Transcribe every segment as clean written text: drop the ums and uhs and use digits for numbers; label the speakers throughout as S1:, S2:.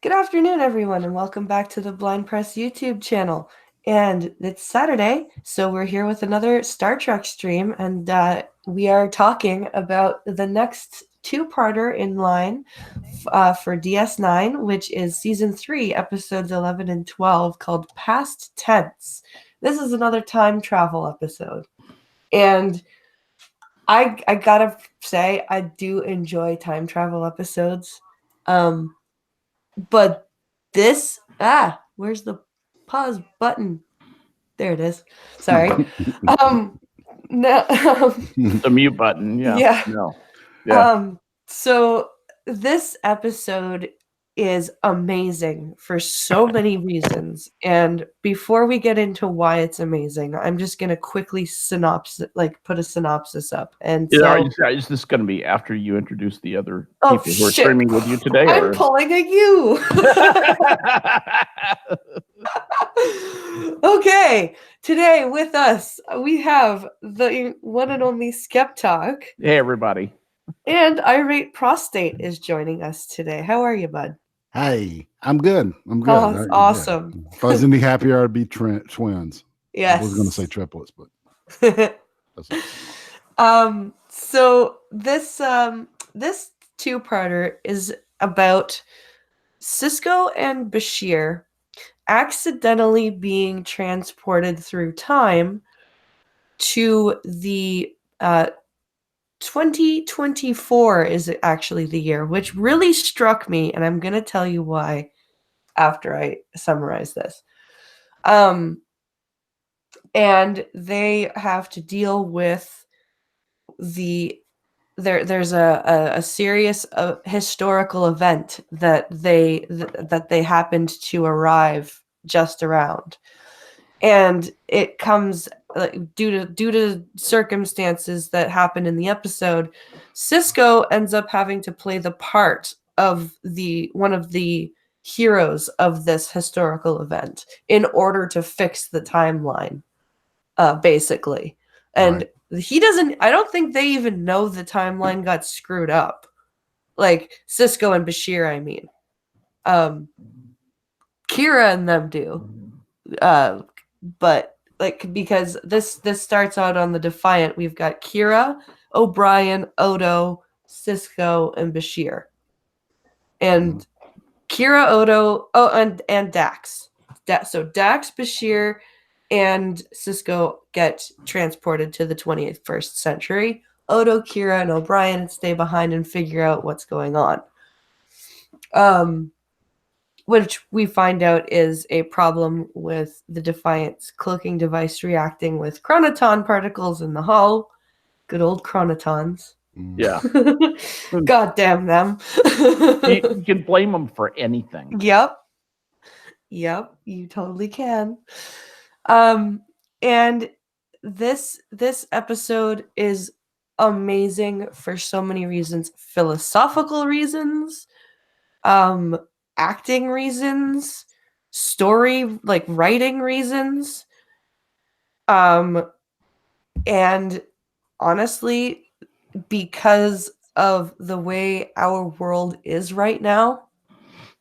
S1: Good afternoon, everyone, and welcome back to the Blind Press YouTube channel. And it's Saturday, so we're here with another Star Trek stream, and we are talking about the next two-parter in line for DS9, which is Season 3, Episodes 11 and 12, called Past Tense. This is another time travel episode. And I gotta say, I do enjoy time travel episodes. But this, where's the pause button? There it is. Sorry. No.
S2: The mute button. Yeah.
S1: Yeah.
S2: No. Yeah.
S1: So this episode is amazing for so many reasons. And before we get into why it's amazing, I'm just going to quickly put a synopsis up. And
S2: is this going to be after you introduce the other people who are streaming with you today?
S1: I'm pulling a U. Okay, today with us, we have the one and only Skeptalk.
S2: Hey, everybody.
S1: And Irate Prostate is joining us today. How are you, bud?
S3: Hey, I'm good.
S1: Oh, that's awesome.
S3: Yeah. If I was any happier, I'd be twins.
S1: Yes.
S3: I was going to say triplets, but
S1: So this two-parter is about Sisko and Bashir accidentally being transported through time to the 2024 is actually the year, which really struck me, and I'm going to tell you why after I summarize this. And they have to deal with there's a serious historical event that they happened to arrive just around, and it comes due to circumstances that happen in the episode. Sisko ends up having to play the part of one of the heroes of this historical event in order to fix the timeline, basically. And I don't think they even know the timeline got screwed up. Like Sisko and Bashir, I mean. Kira and them do. But because this starts out on the Defiant, we've got Kira, O'Brien, Odo, Sisko, and Bashir. And Kira, Odo, and Dax. So Dax, Bashir, and Sisko get transported to the 21st century. Odo, Kira, and O'Brien stay behind and figure out what's going on. Which we find out is a problem with the Defiant's cloaking device reacting with chronoton particles in the hull. Good old chronotons.
S2: Yeah.
S1: God damn them.
S2: You can blame them for anything.
S1: Yep, you totally can. And this episode is amazing for so many reasons. Philosophical reasons, acting reasons, story, writing reasons. And honestly, because of the way our world is right now,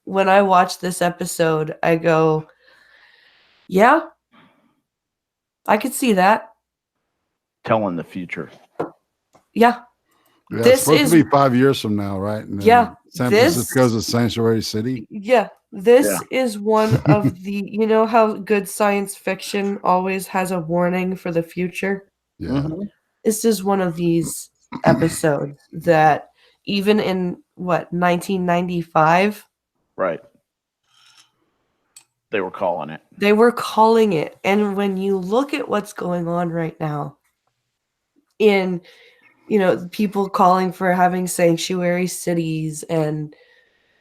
S1: when I watch this episode, I go, yeah, I could see that.
S2: Telling the future.
S1: Yeah.
S3: It's supposed to be 5 years from now, right? And San Francisco's a sanctuary city.
S1: Yeah. This is one of the, you know how good science fiction always has a warning for the future?
S3: Yeah.
S2: Mm-hmm.
S1: This is one of these episodes that even in 1995?
S2: Right. They were calling it.
S1: They were calling it. And when you look at what's going on right now in, people calling for having sanctuary cities and,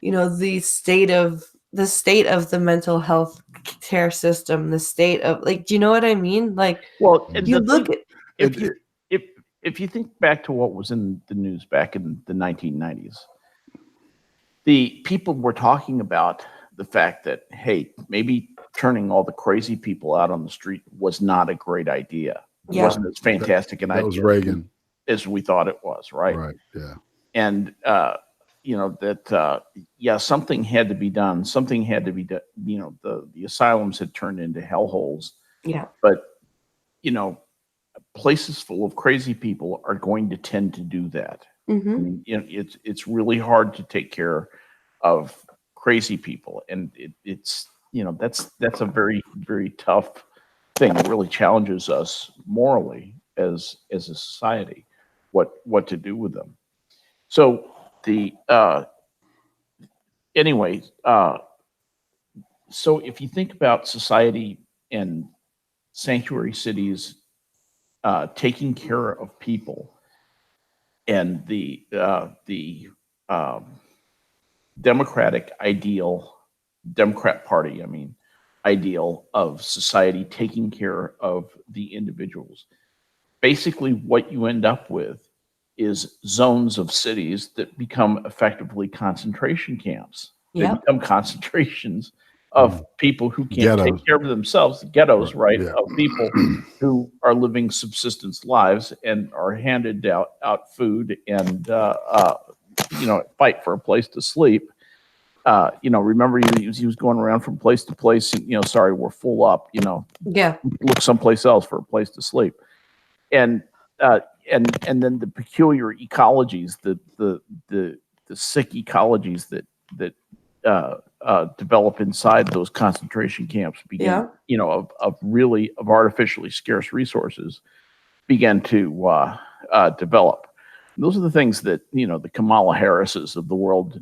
S1: the state of the mental health care system, the state of do you know what I mean?
S2: If you think back to what was in the news back in the 1990s, the people were talking about the fact that, hey, maybe turning all the crazy people out on the street was not a great idea. It wasn't as fantastic an idea.
S3: That was Reagan.
S2: As we thought it was, right?
S3: Right, yeah.
S2: And that something had to be done. Something had to be done. The asylums had turned into hellholes.
S1: Yeah.
S2: But places full of crazy people are going to tend to do that.
S1: Mm-hmm.
S2: I mean, it's really hard to take care of crazy people, and it's that's a very, very tough thing. It really challenges us morally as a society, what to do with them. So so if you think about society and sanctuary cities taking care of people, and the Democratic Party, ideal of society taking care of the individuals. Basically, what you end up with is zones of cities that become effectively concentration camps. They become concentrations of people who can't take care of themselves, ghettos, right?
S3: Yeah.
S2: Of people who are living subsistence lives and are handed out food and fight for a place to sleep. Remember he was going around from place to place. Sorry, we're full up. Look someplace else for a place to sleep, and then the peculiar ecologies, the sick ecologies that develop inside those concentration camps began, of artificially scarce resources began to develop. Those are the things that the Kamala Harrises of the world,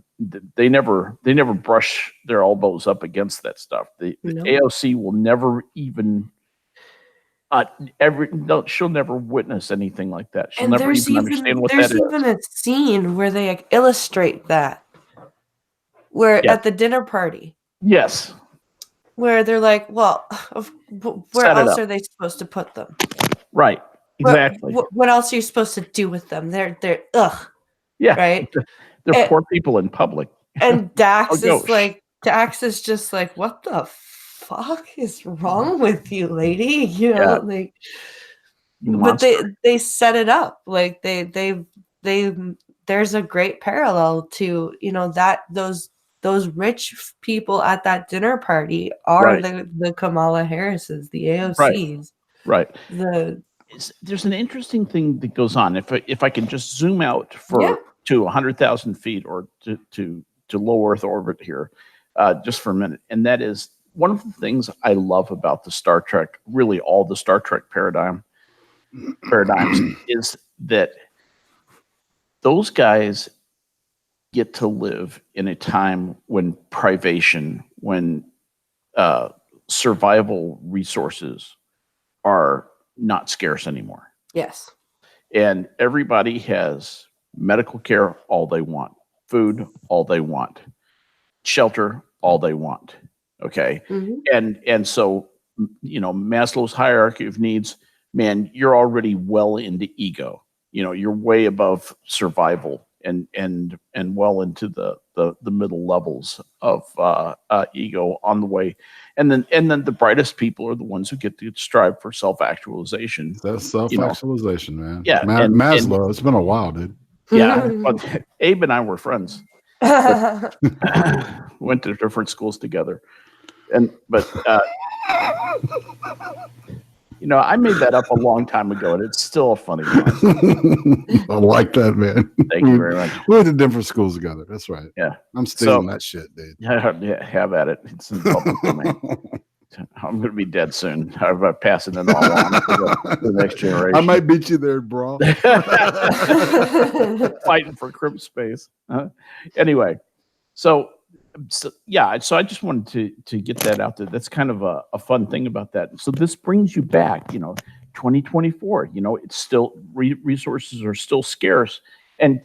S2: they never brush their elbows up against that stuff. The AOC will never even she'll never witness anything like that. She'll never even understand what that is.
S1: There's even a scene where they illustrate that, where at the dinner party.
S2: Yes.
S1: Where they're like, well, where else are they supposed to put them?
S2: Right. Exactly.
S1: What else are you supposed to do with them? They're ugh.
S2: Yeah.
S1: Right.
S2: They're poor people in public.
S1: And Dax is just like, what the fuck is wrong with you, lady? But they set it up like they there's a great parallel to that those rich people at that dinner party are the Kamala Harrises, the AOCs.
S2: Right. There's an interesting thing that goes on. If I can just zoom out to 100,000 feet or to low Earth orbit here, just for a minute, and that is one of the things I love about the Star Trek, really all the Star Trek paradigms, is that those guys get to live in a time when privation, when survival resources are not scarce anymore.
S1: Yes.
S2: And everybody has medical care all they want, food all they want, shelter all they want. Okay.
S1: Mm-hmm.
S2: And so, Maslow's hierarchy of needs, man, you're already well into ego. You're way above survival and well into the middle levels of ego on the way. And then the brightest people are the ones who get to strive for self-actualization.
S3: That's self-actualization, man.
S2: Yeah.
S3: Maslow, it's been a while, dude.
S2: Yeah. Abe and I were friends. Went to different schools together. But I made that up a long time ago, and it's still a funny one.
S3: I like that, man.
S2: Thank you very much.
S3: We went to different schools together. That's right.
S2: Yeah.
S3: I'm stealing that shit, dude.
S2: Yeah, have at it. It's in public domain. I'm going to be dead soon. I'm passing it all on to the next generation.
S3: I might beat you there, bro.
S2: Fighting for crib space. Anyway, so I just wanted to get that out there. That's kind of a fun thing about that. So this brings you back, 2024. It's still resources are still scarce, and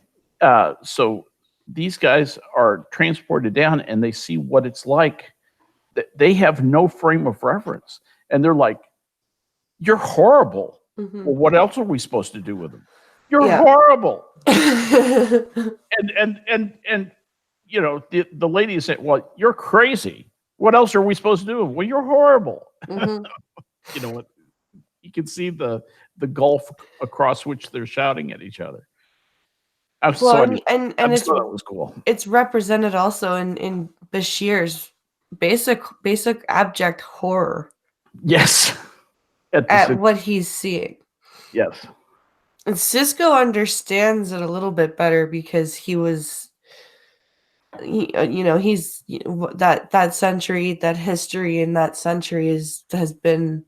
S2: so these guys are transported down, and they see what it's like. They have no frame of reference, and they're like, "You're horrible."
S1: Mm-hmm.
S2: Well, what else are we supposed to do with them? You're horrible. and the lady said, "Well, you're crazy. What else are we supposed to do?" Well, you're horrible.
S1: Mm-hmm.
S2: You know what? You can see the gulf across which they're shouting at each other. I
S1: it's
S2: thought it was cool.
S1: It's represented also in Bashir's basic abject horror.
S2: Yes.
S1: At what he's seeing.
S2: Yes.
S1: And Sisko understands it a little bit better because he's that century, that history in that century has been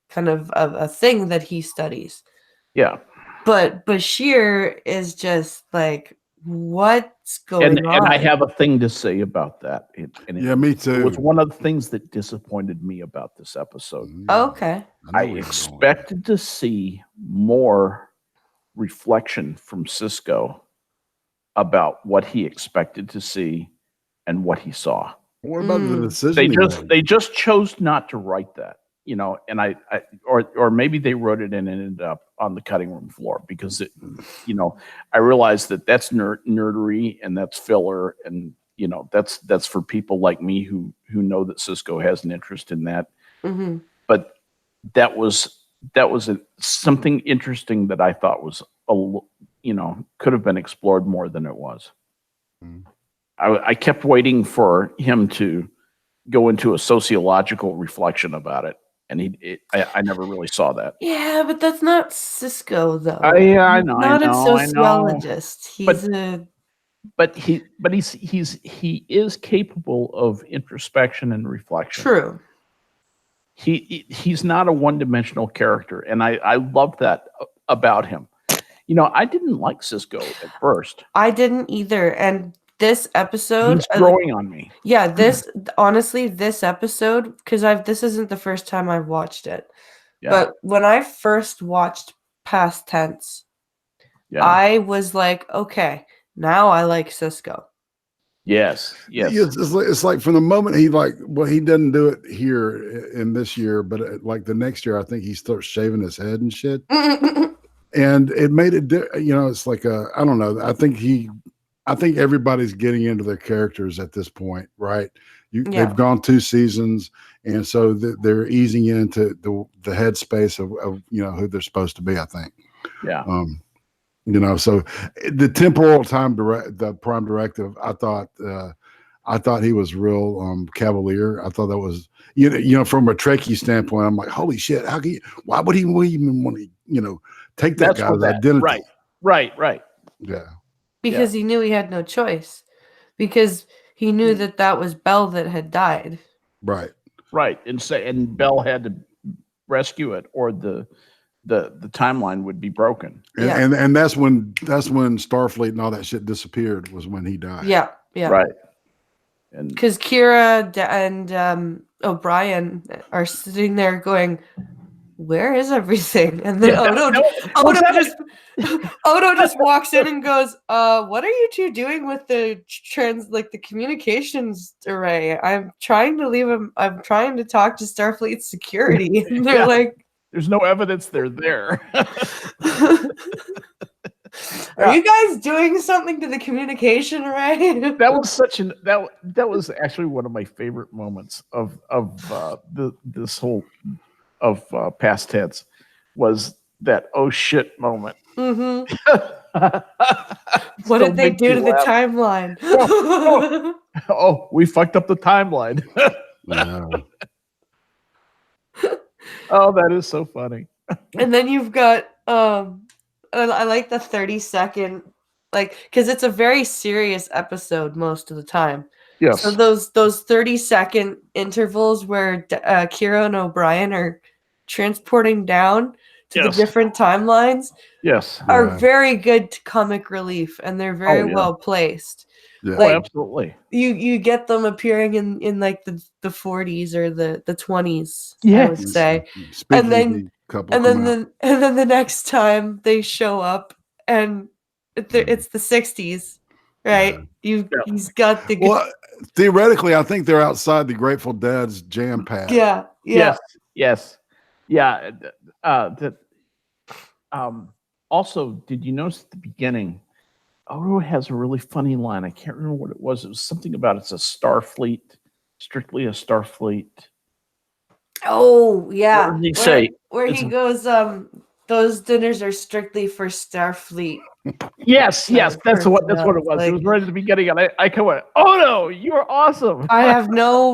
S1: kind of a thing that he studies.
S2: Yeah.
S1: But Bashir is just like, what's going on?
S2: And I have a thing to say about that.
S3: Me too.
S2: It was one of the things that disappointed me about this episode.
S1: Okay.
S2: I expected to see more reflection from Sisko about what he expected to see and what he saw.
S3: What about the decision?
S2: They just chose not to write that, and or maybe they wrote it and it ended up on the cutting room floor because I realized that's nerdery and that's filler, and that's for people like me who know that Sisko has an interest in that.
S1: Mm-hmm.
S2: But that was something interesting that I thought was could have been explored more than it was. Mm. I kept waiting for him to go into a sociological reflection about it, and I never really saw that.
S1: Yeah, but that's not Sisko, though.
S2: I know.
S1: Not a sociologist.
S2: But he is capable of introspection and reflection.
S1: True.
S2: He's not a one-dimensional character, and I love that about him. I didn't like Sisko at first.
S1: I didn't either, and this episode,
S2: he's growing on me.
S1: Yeah, this episode, because this isn't the first time I've watched it, but when I first watched Past Tense, I was like, okay, now I like Sisko.
S2: Yes.
S3: It's like from the moment he doesn't do it here in this year, but like the next year, I think he starts shaving his head and shit, and it made it. It's like I don't know. I think everybody's getting into their characters at this point, right? They've gone 2 seasons, and so they're easing into the headspace of who they're supposed to be. I think.
S2: Yeah.
S3: So the temporal time the Prime Directive, I thought he was real cavalier. I thought that was from a Trekkie standpoint. I'm like, holy shit! Why would he even want to take that guy's identity?
S2: Right.
S3: Yeah.
S1: Because he knew he had no choice. Because he knew that was Bell that had died.
S3: Right.
S2: And Bell had to rescue it, or the timeline would be broken.
S3: And that's when Starfleet and all that shit disappeared, was when he died.
S1: Yeah.
S2: Right. And
S1: because Kira and O'Brien are sitting there going, where is everything? And then Odo just walks in and goes, what are you two doing with the the communications array? I'm trying to talk to Starfleet security. And they're like,
S2: there's no evidence they're there.
S1: Are you guys doing something to the communication array?
S2: That was that was actually one of my favorite moments of this whole of Past Tense, was that oh shit moment.
S1: Mm-hmm. What did they do to the timeline?
S2: Oh, we fucked up the timeline.
S3: Wow.
S2: Oh, that is so funny.
S1: And then you've got I like the 30-second, because it's a very serious episode most of the time.
S2: Yes.
S1: So those 30-second intervals where Kira and O'Brien are transporting down to the different timelines, are very good to comic relief, and they're very well placed.
S3: Yeah.
S2: Absolutely.
S1: You get them appearing in like the 40s or the 20s,
S2: I
S1: would say. And then the next time they show up and it's the 60s, right?
S3: Yeah.
S1: He's got the
S3: theoretically, I think they're outside the Grateful Dead's jam pad.
S1: Yeah.
S2: Yes. Yeah. Also, did you notice at the beginning, Odo has a really funny line. I can't remember what it was. It was something about it's a Starfleet, strictly a Starfleet.
S1: Oh, yeah.
S2: What did he say?
S1: Where he goes, those dinners are strictly for Starfleet.
S2: Yes, that's what it was.
S1: Like,
S2: it was right at the beginning, and I come on. Oh no, you are awesome.
S1: I have no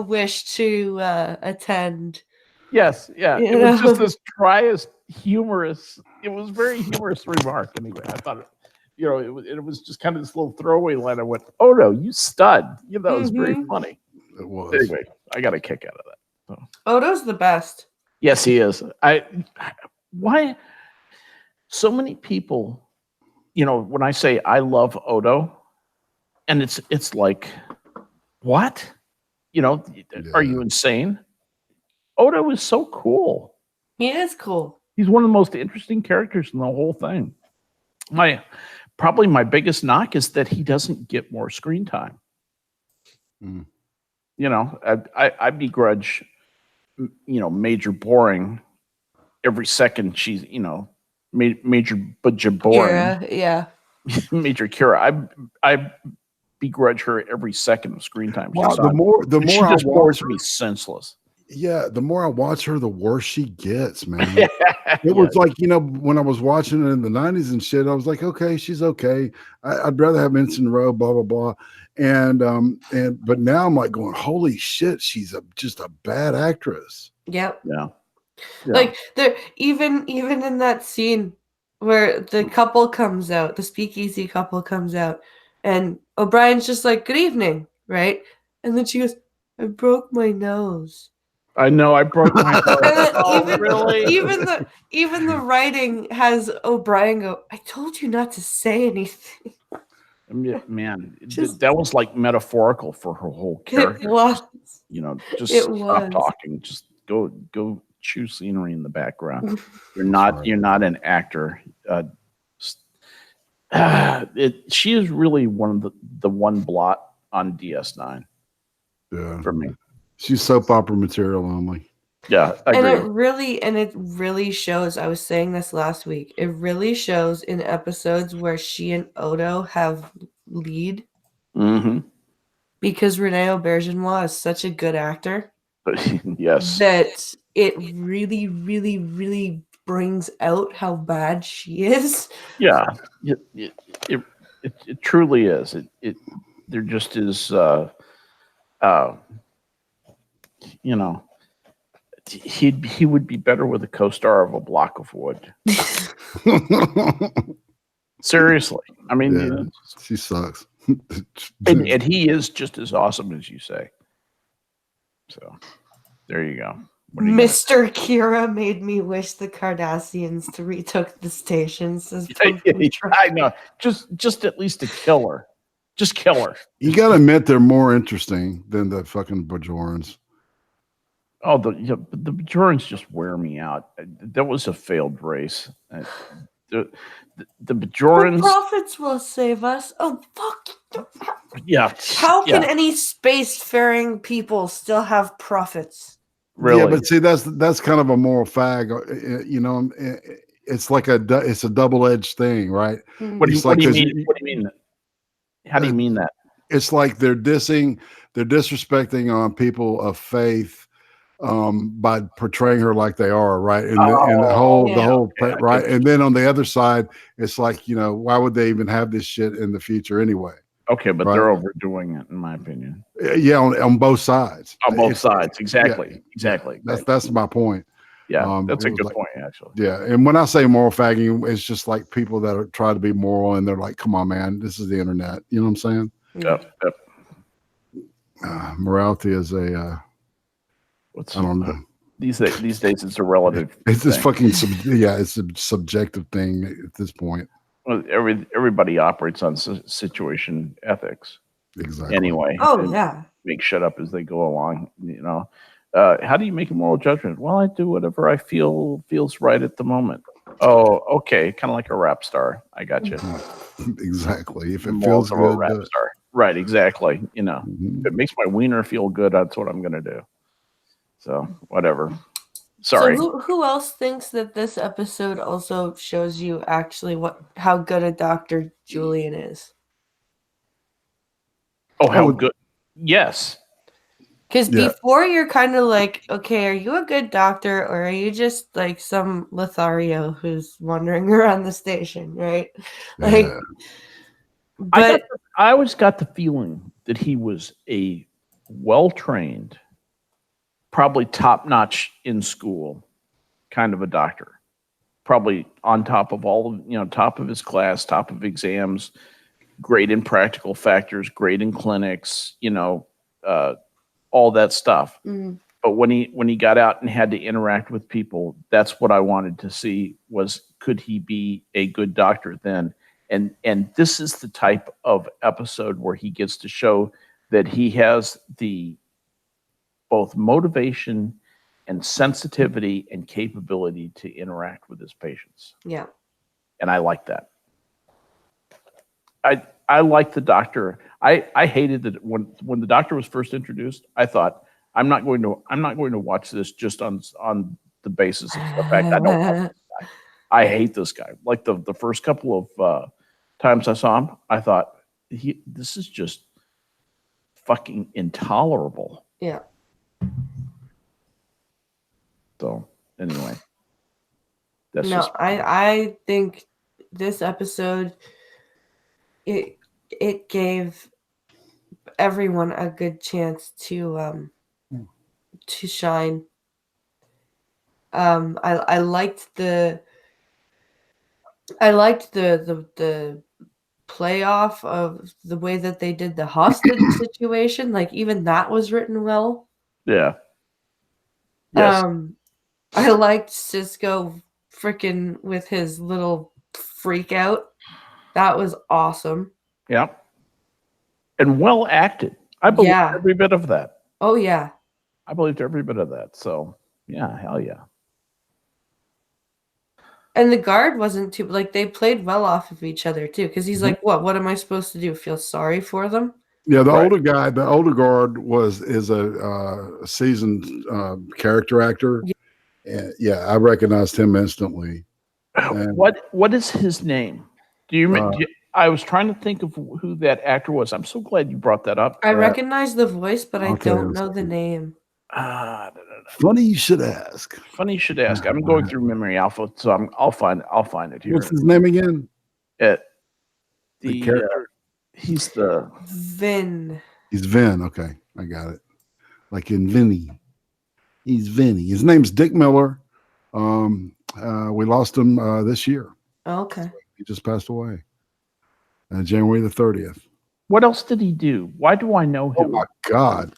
S1: wish to attend.
S2: Yes, yeah.
S1: You
S2: It was just
S1: know?
S2: this driest, humorous. It was very humorous remark. Anyway, I thought it was just kind of this little throwaway line. I went, "Oh no, you stud!" That was very funny.
S3: It was.
S2: Anyway, I got a kick out of that. So.
S1: Odo's the best.
S2: Yes, he is. Why? So many people, when I say I love Odo, and it's like, what? Are you insane? Odo is so cool.
S1: He is cool.
S2: He's one of the most interesting characters in the whole thing. Probably my biggest knock is that he doesn't get more screen time.
S3: Mm.
S2: I begrudge, Major Boring every second she's, Major Boring.
S1: Kira, yeah.
S2: Major Kira. I begrudge her every second of screen time.
S3: Wow, the more
S2: she
S3: I
S2: just
S3: watch
S2: bores
S3: her,
S2: me senseless.
S3: yeah, the more I watch her, the worse she gets, man. It was like, when I was watching it in the 90s and shit, I was like, okay, she's okay. I'd rather have Ensign Rowe, blah, blah, blah. But now I'm like going, holy shit, she's just a bad actress.
S1: Yep.
S2: Yeah.
S1: Like even in that scene where the couple comes out, the speakeasy couple comes out, and O'Brien's just like, "Good evening," right? And then she goes, "I broke my nose."
S2: I know I broke my nose.
S1: And
S2: really?
S1: even the writing has O'Brien go, "I told you not to say anything."
S2: Man, that was like metaphorical for her whole character.
S1: It was.
S2: Just
S1: It
S2: stop
S1: was.
S2: talking. Just go chew scenery in the background. You're not an actor. She is really one of the one blot on DS9.
S3: Yeah,
S2: for me.
S3: She's soap opera material only.
S2: Yeah, I
S1: And
S2: agree.
S1: it really shows. I was saying this last week. It really shows in episodes where she and Odo have lead,
S2: Mm-hmm.
S1: because Renee Aubergenois is such a good actor.
S2: Yes.
S1: That it really, really, really brings out how bad she is.
S2: Yeah. It truly is. There just is. He would be better with a co-star of A Block of Wood. Seriously, I mean,
S3: yeah, she sucks.
S2: and he is just as awesome as you say. So there you go.
S1: Mr. Kira made me wish the Cardassians to retook the stations as
S2: I know. Just at least to kill her. Just kill her.
S3: You gotta admit they're more interesting than the fucking Bajorans.
S2: Oh, the Bajorans just wear me out. That was a failed race. The Bajorans.
S1: The prophets will save us. Oh, fuck.
S2: Yeah.
S1: How can any spacefaring people still have prophets?
S2: Really?
S3: Yeah, but see, that's kind of a moral fag. It's like it's a double-edged thing, right?
S2: What do you mean? What do you mean? How do you mean that?
S3: It's like they're disrespecting on people of faith by portraying her like they are, right? And the whole right. And then on the other side, it's like, why would they even have this shit in the future anyway?
S2: Okay, but they're overdoing it, in my opinion.
S3: Yeah, on both sides.
S2: On both sides, exactly,
S3: yeah,
S2: exactly.
S3: That's my point.
S2: Yeah, that's a good point, actually.
S3: Yeah, and when I say moral fagging, it's just like people that try to be moral, and they're like, "Come on, man, this is the internet." You know what I'm saying?
S2: Yep.
S3: Morality is a. I don't know.
S2: These days, it's a relative.
S3: It's this fucking it's a subjective thing at this point.
S2: Well, everybody operates on situation ethics.
S3: Exactly.
S2: Anyway.
S1: Oh yeah.
S2: Make shit up as they go along. How do you make a moral judgment? Well, I do whatever I feels right at the moment. Oh, okay. Kind of like a rap star. I got you.
S3: Exactly. If it feels good,
S2: a rap star. Right. Exactly. If it makes my wiener feel good, that's what I'm gonna do. So whatever. Sorry.
S1: So who else thinks that this episode also shows you actually how good a Dr. Julian is?
S2: Oh, how good? Yes.
S1: Because
S3: Yeah.
S1: before you're kind of like, okay, are you a good doctor or are you just like some Lothario who's wandering around the station, right? Like,
S3: Yeah.
S1: but
S2: I always got the feeling that he was a well-trained, probably top-notch in school kind of a doctor. Probably on top of all of, top of his class, top of exams, great in practical factors, great in clinics, all that stuff.
S1: mm,
S2: But when he got out and had to interact with people, that's what I wanted to see was could he be a good doctor then? And this is the type of episode where he gets to show that he has the both motivation and sensitivity and capability to interact with his patients.
S1: yeah.
S2: And I like that. I like the doctor. I hated that when the doctor was first introduced. I thought I'm not going to watch this just on the basis of the fact I don't like this guy. I hate this guy. Like the first couple of times I saw him, I thought this is just fucking intolerable.
S1: Yeah.
S2: So anyway, that's
S1: No,
S2: just
S1: I think this episode it gave everyone a good chance to shine. I liked the playoff of the way that they did the hostage situation. Like even that was written well.
S2: yeah. Yes.
S1: I liked Cisco freaking with his little freak out. That was awesome.
S2: Yeah. And well acted. I believe
S1: Yeah.
S2: every bit of that.
S1: Oh yeah.
S2: I believed every bit of that. So yeah, hell yeah.
S1: And the guard wasn't too like they played well off of each other too. Because he's like, what am I supposed to do? Feel sorry for them?
S3: Yeah, the
S2: Right.
S3: older guy, the older guard is a seasoned character actor. Yeah, I recognized him instantly. And,
S2: What is his name? Do you remember? I was trying to think of who that actor was. I'm so glad you brought that up.
S1: I recognize the voice, but I
S3: I'll tell you
S1: don't
S3: in a
S1: know the
S3: second.
S1: name.
S3: Funny you should ask.
S2: Funny you should ask. I'm going through Memory Alpha, so I'll find it here.
S3: What's his name again?
S2: The
S3: character?
S2: He's the
S1: Vin.
S3: He's Vin. Okay, I got it. Like in Vinny. He's Vinny. His name's Dick Miller. We lost him this year.
S1: Okay.
S3: He just passed away. January the 30th.
S2: What else did he do? Why do I know him?
S3: Oh my God.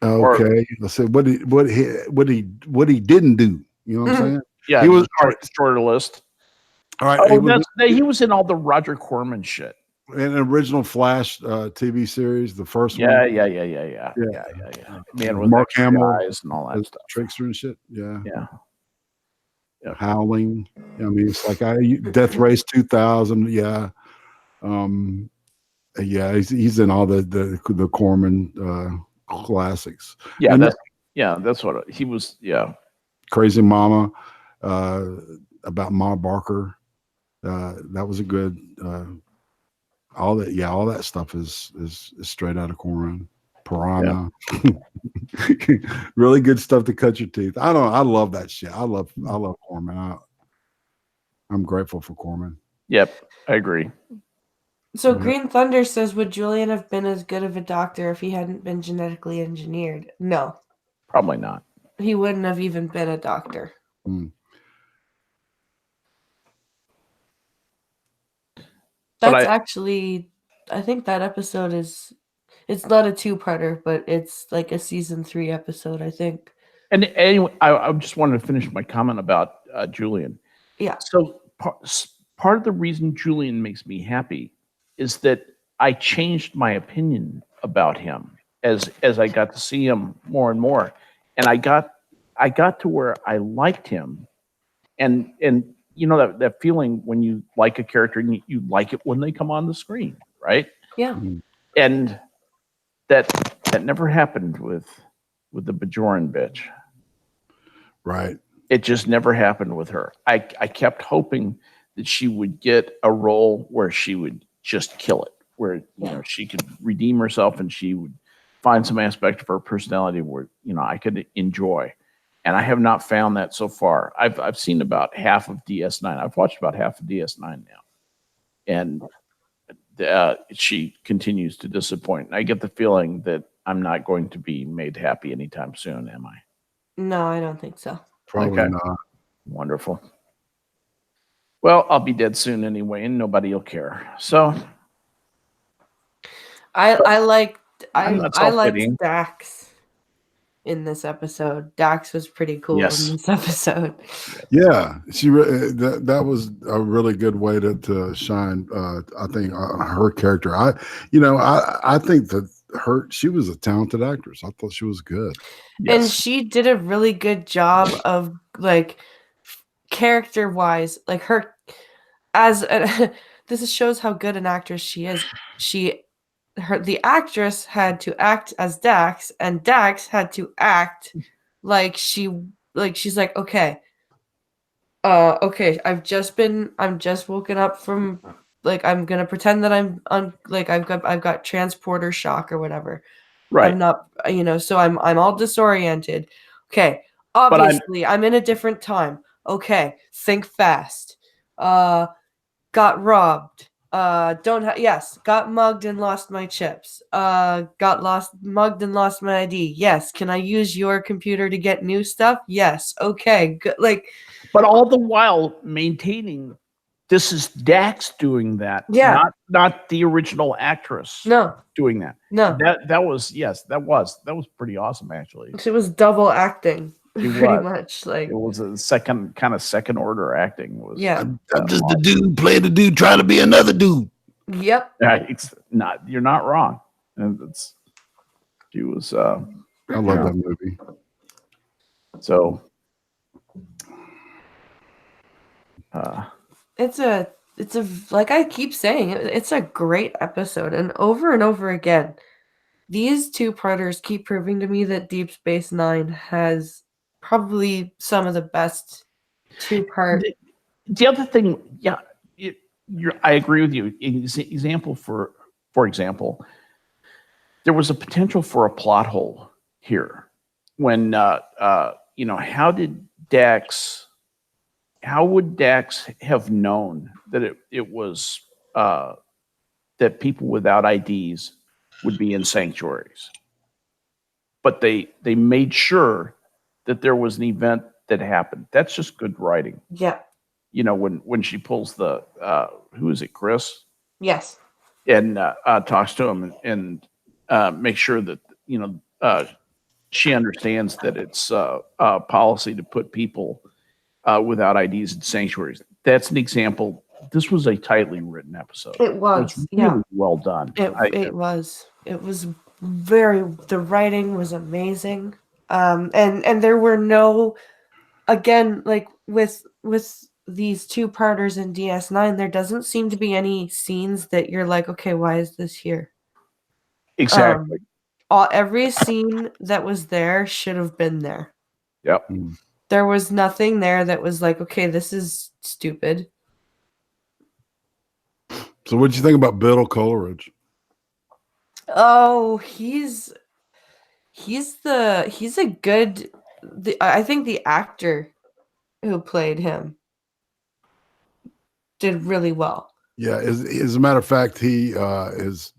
S3: Okay. Let's see what he didn't do. You know what I'm saying?
S2: Yeah,
S3: He was
S2: shorter list.
S3: all right.
S2: Oh, he was in all the Roger Corman shit.
S3: An original Flash TV series, the first
S2: Yeah.
S3: one.
S2: Man with
S3: Mark
S2: extra
S3: Hamill
S2: eyes and all that
S3: as
S2: stuff.
S3: Trickster and shit. Yeah.
S2: Yeah.
S3: Howling. I mean, it's like Death Race 2000. Yeah. Yeah, he's in all the Corman classics.
S2: Yeah,
S3: And
S2: that's what he was. Yeah.
S3: Crazy Mama, about Ma Barker. That was a good. All that stuff is straight out of Corman. Piranha. Yeah. Really good stuff to cut your teeth. I love that shit. I love Corman. I'm grateful for Corman.
S2: Yep, I agree.
S1: So Green Thunder says, would Julian have been as good of a doctor if he hadn't been genetically engineered? No.
S2: Probably not.
S1: He wouldn't have even been a doctor.
S3: Mm.
S1: That's actually, I think that episode it's not a two-parter, but it's like a season 3 episode, I think.
S2: And anyway, I just wanted to finish my comment about Julian.
S1: Yeah.
S2: So part of the reason Julian makes me happy is that I changed my opinion about him as I got to see him more and more, and I got to where I liked him, and you know that feeling when you like a character and you like it when they come on the screen, right?
S1: Yeah.
S2: And that never happened with the Bajoran bitch.
S3: Right.
S2: It just never happened with her. I kept hoping that she would get a role where she would just kill it, where you know she could redeem herself and she would find some aspect of her personality where I could enjoy, and I have not found that so far. I've seen about half of DS9. I've watched about half of DS9 now, and she continues to disappoint. I get the feeling that I'm not going to be made happy anytime soon. Am I?
S1: No, I don't think so.
S3: Probably
S2: Okay.
S3: not.
S2: Wonderful. Well, I'll be dead soon anyway, and nobody will care. So
S1: I liked
S2: I'm not
S1: I liked
S2: self-pitying.
S1: Dax in this episode. Dax was pretty cool
S2: Yes.
S1: in this episode.
S3: Yeah, that was a really good way to shine. I think her character. I think that she was a talented actress. I thought she was good.
S2: Yes.
S1: And she did a really good job of like character wise, like her this shows how good an actress she is. The actress had to act as Dax, and Dax had to act like she's like, okay, I'm just woken up from, like, I'm gonna pretend that I'm like I've got transporter shock or whatever.
S2: Right.
S1: I'm not, so I'm all disoriented. Okay,
S2: I'm-
S1: obviously I'm in a different time. Okay, think fast. Got robbed. Got mugged and lost my chips. Mugged and lost my ID. Yes. Can I use your computer to get new stuff? Yes. Okay. Good. Like,
S2: But all the while maintaining this is Dax doing that.
S1: Yeah.
S2: Not the original actress
S1: no,
S2: doing that.
S1: no.
S2: That was pretty awesome actually.
S1: She was double acting,
S2: She
S1: pretty
S2: was.
S1: much. Like,
S2: It was a second order acting. Was
S1: yeah.
S3: I'm just the dude playing the dude trying to be another dude.
S1: Yep.
S2: It's not. You're not wrong. And she was.
S3: I love that movie.
S2: So.
S1: It's a like I keep saying, it's a great episode, and over again, these two-parters keep proving to me that Deep Space Nine has probably some of the best two-part.
S2: The other thing, yeah, I agree with you. For example, there was a potential for a plot hole here when how would Dax have known that it was that people without IDs would be in sanctuaries? But they made sure that there was an event that happened. That's just good writing.
S1: Yeah.
S2: When she pulls the who is it, Chris?
S1: Yes.
S2: And talks to him and make sure that she understands that it's a policy to put people without IDs in sanctuaries. That's an example. This was a tightly written episode.
S1: It was,
S2: really well done.
S1: It was the writing was amazing. And there were no, again, like with these two-parters in DS9, there doesn't seem to be any scenes that you're like, okay, why is this here?
S2: Exactly.
S1: Every scene that was there should have been there.
S2: Yep.
S1: There was nothing there that was like, okay, this is stupid.
S3: So what did you think about Bill Coleridge?
S1: Oh, I think the actor who played him did really well.
S3: Yeah, as a matter of fact, he is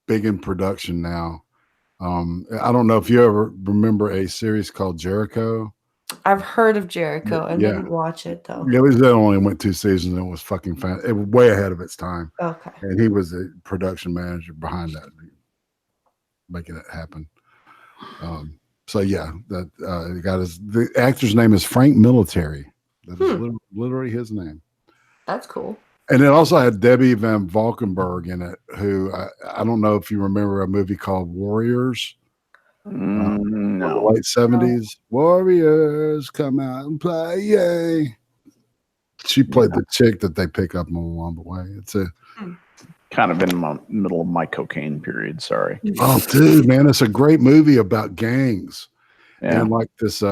S3: big in production now. I don't know if you ever remember a series called Jericho.
S1: I've heard of Jericho. I
S3: Yeah.
S1: didn't watch it though.
S3: Yeah, it only went 2 seasons and it was fucking fan. It was way ahead of its time.
S1: Okay.
S3: And he was a production manager behind that, making it happen. So yeah, that the actor's name is Frank Military. That is literally his name.
S1: That's cool.
S3: And it also had Debbie Van Valkenburg in it, who I don't know if you remember a movie called Warriors.
S2: No.
S3: The late 70s. Warriors, come out and play, yay. She played the chick that they pick up along the way. It's a
S2: kind of in the middle of my cocaine period. Sorry.
S3: Oh, dude, man, it's a great movie about gangs.
S2: Yeah.
S3: And like this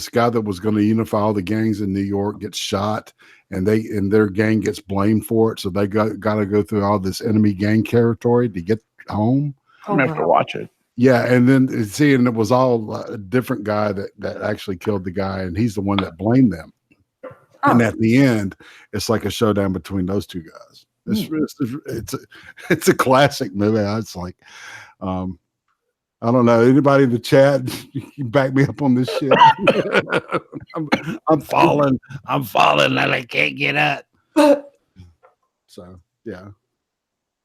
S3: guy that was going to unify all the gangs in New York gets shot, and their gang gets blamed for it. So they got to go through all this enemy gang territory to get home.
S2: I'm gonna have to watch it.
S3: Yeah, and then see, and it was all a different guy that actually killed the guy, and he's the one that blamed them. And at the end, it's like a showdown between those two guys. It's a classic movie. It's like, I don't know. Anybody in the chat, you can back me up on this shit. I'm falling. I'm falling, and I can't get up. So yeah,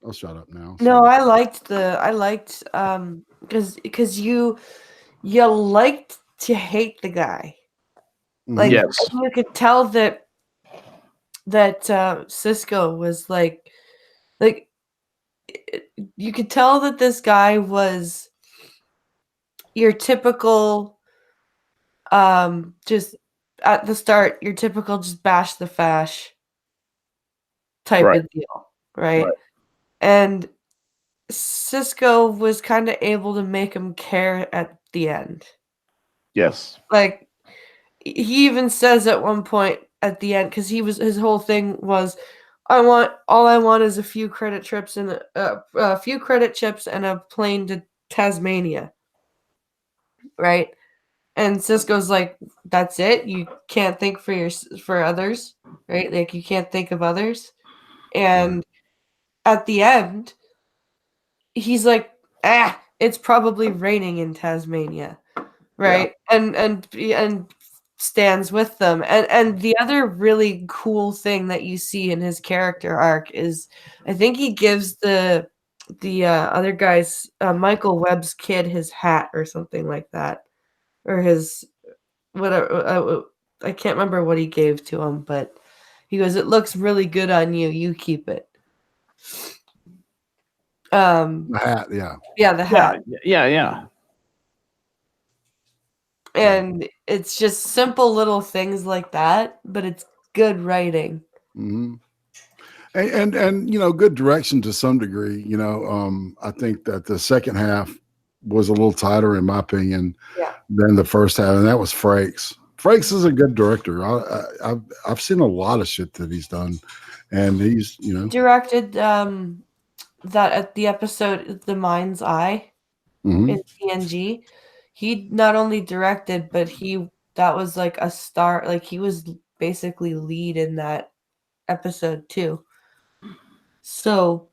S3: I'll shut up now.
S1: No, I liked because you liked to hate the guy. Like
S2: Yes.
S1: you could tell that Cisco was like you could tell that this guy was your typical just at the start, your typical just bash the fash type
S2: Right.
S1: of deal, right?
S2: Right.
S1: And Cisco was kind of able to make him care at the end.
S2: Yes.
S1: Like he even says at one point at the end, because his whole thing was, all I want is a few credit trips and a few credit chips and a plane to Tasmania, right? And Cisco's like, that's it? You can't think for others, right? Like you can't think of others. And at the end, he's like, it's probably raining in Tasmania, right? And stands with them. And the other really cool thing that you see in his character arc is, I think he gives the other guy's Michael Webb's kid his hat or something like that, or his whatever. I can't remember what he gave to him, but he goes, "It looks really good on you. You keep it."
S3: The hat, yeah.
S1: Yeah, the hat.
S2: Yeah.
S1: And it's just simple little things like that, but it's good writing.
S3: Mm-hmm. And good direction to some degree. I think that the second half was a little tighter, in my opinion, than the first half, and that was Frakes. Frakes is a good director. I've seen a lot of shit that he's done, and he's
S1: directed that at the episode The Mind's Eye in TNG. He not only directed, but that was like a star. Like he was basically lead in that episode too. So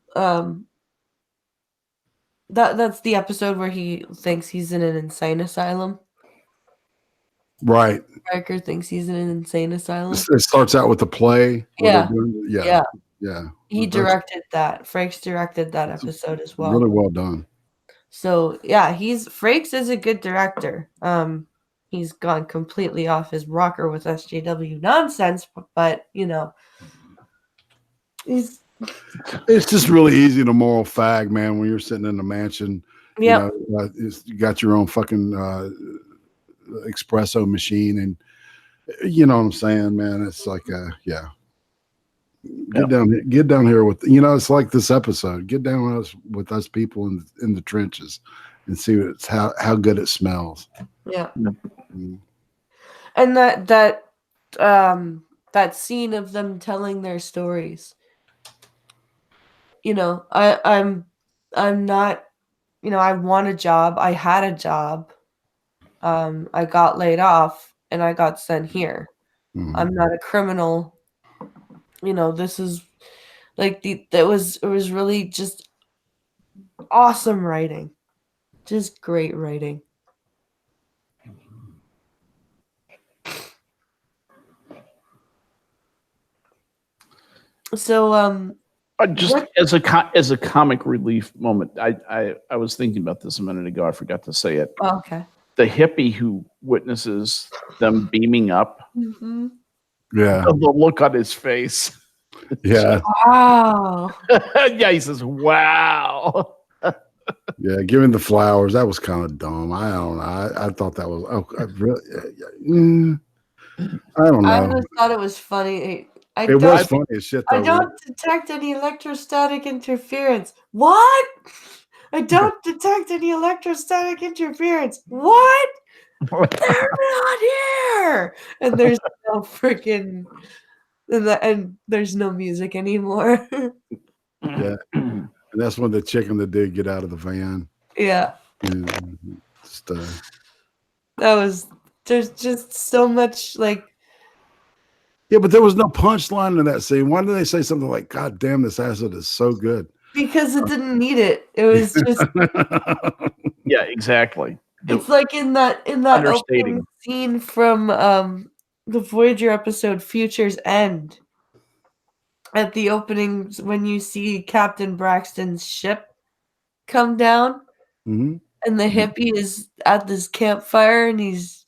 S1: that's the episode where he thinks he's in an insane asylum.
S3: Right.
S1: Riker thinks he's in an insane asylum.
S3: It starts out with the play.
S1: Yeah. He directed that. Frakes directed that episode as well.
S3: Really well done.
S1: So yeah, Frakes is a good director. He's gone completely off his rocker with SJW nonsense, but
S3: it's just really easy to moral fag, man, when you're sitting in a mansion.
S1: Yeah,
S3: you got your own fucking espresso machine, and you know what I'm saying, man. It's like get down here with it's like this episode. Get down with us people in the trenches and see how good it smells.
S1: Yeah.
S3: Mm-hmm.
S1: And that scene of them telling their stories. I'm not, I want a job. I had a job. I got laid off and I got sent here.
S3: Mm-hmm.
S1: I'm not a criminal. This is like it was really just awesome writing. Just great writing. So
S2: just as a comic relief moment, I was thinking about this a minute ago. I forgot to say it.
S1: Oh, okay.
S2: The hippie who witnesses them beaming up.
S1: Mm-hmm.
S3: Yeah.
S2: The look on his face.
S3: Yeah.
S1: Wow.
S2: Yeah, he says, "Wow."
S3: Yeah, giving the flowers, that was kind of dumb. I don't know. I thought that was I don't know.
S1: I just thought it was funny.
S3: It was funny as shit, though.
S1: I don't detect any electrostatic interference. What? I don't detect any electrostatic interference. What? They're not here. And there's no freaking and there's no music anymore.
S3: Yeah. And that's when the chicken that did get out of the van.
S1: Yeah.
S3: Just,
S1: there's just so much like
S3: yeah, but there was no punchline in that scene. Why did they say something like, "God damn, this acid is so good"?
S1: because it didn't need it. It was just
S2: Yeah, exactly.
S1: it's like in that
S2: Understating.
S1: opening scene from the Voyager episode Future's End. At the openings when you see Captain Braxton's ship come down
S3: Mhm.
S1: and the hippie is at this campfire and he's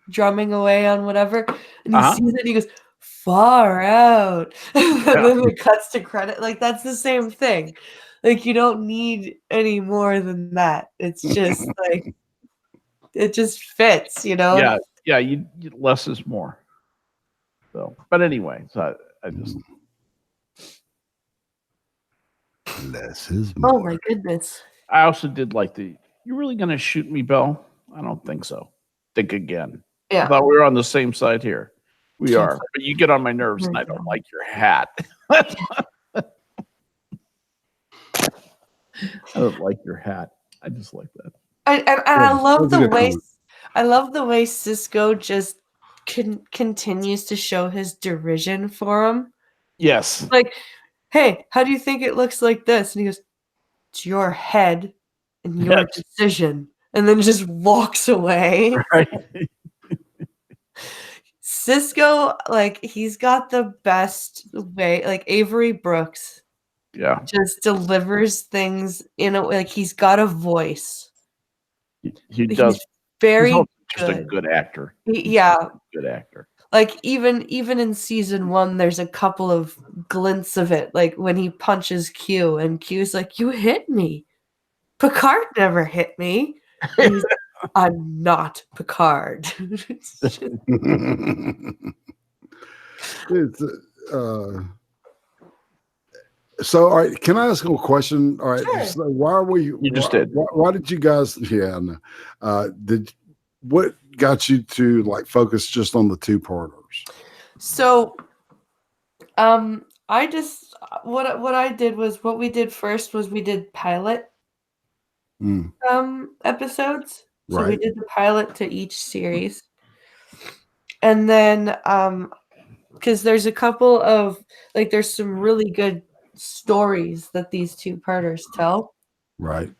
S1: drumming away on whatever and he sees it and he goes far out and then it cuts to credit. Like that's the same thing. Like you don't need any more than that. It's just like it just fits,
S2: Yeah, you less is more. So, but anyway, so I just
S3: less is more.
S1: Oh my goodness.
S2: I also did like you really gonna shoot me, Belle? I don't think so. Think again.
S1: Yeah.
S2: I thought we were on the same side here. We are, but you get on my nerves, and I don't like your hat. I don't like your hat. I just like that.
S1: I love the way Cisco just continues to show his derision for him.
S2: Yes.
S1: Like, hey, how do you think it looks like this? And he goes, it's your head and your decision. And then just walks away.
S2: Right.
S1: Cisco, like, he's got the best way. Like, Avery Brooks.
S2: Yeah.
S1: Just delivers things in a way. Like, he's got a voice.
S2: He does.
S1: He's very
S2: he's
S1: good.
S2: Just a good actor. Good actor.
S1: Like even in season 1, there's a couple of glints of it, like when he punches Q, and Q's like, "You hit me. Picard never hit me." He's, I'm not Picard.
S3: It's, so, all right, can I ask a question? All right,
S1: Sure.
S3: So why were you?
S2: You just did.
S3: Why did you guys? Yeah, no. What got you to like focus just on the 2-parters?
S1: So, I just what I did was what we did first was we did pilot episodes. So we did the pilot to each series, and then because there's a couple of like there's some really good stories that these 2-parters tell.
S3: Right.